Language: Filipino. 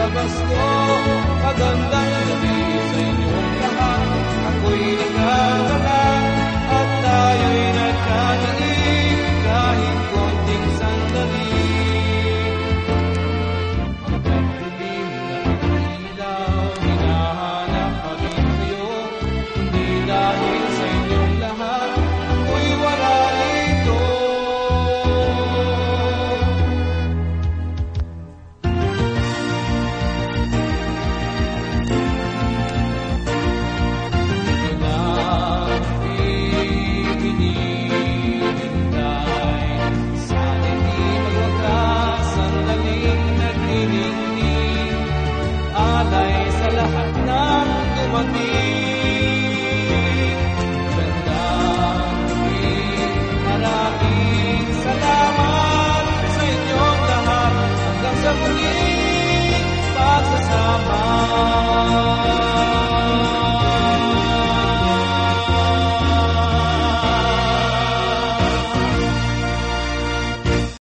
palabas ko. Magandang gabi sa inyong lahat. Ako'y nagkakala at tayo'y nagkanaig kahit konting sandali. Ang pagdilim na ilaw, hinahanap pa rin sa'yo. Hindi dahil sa inyong lahat, ako'y wala rito. Alay sa lahat ng dumating.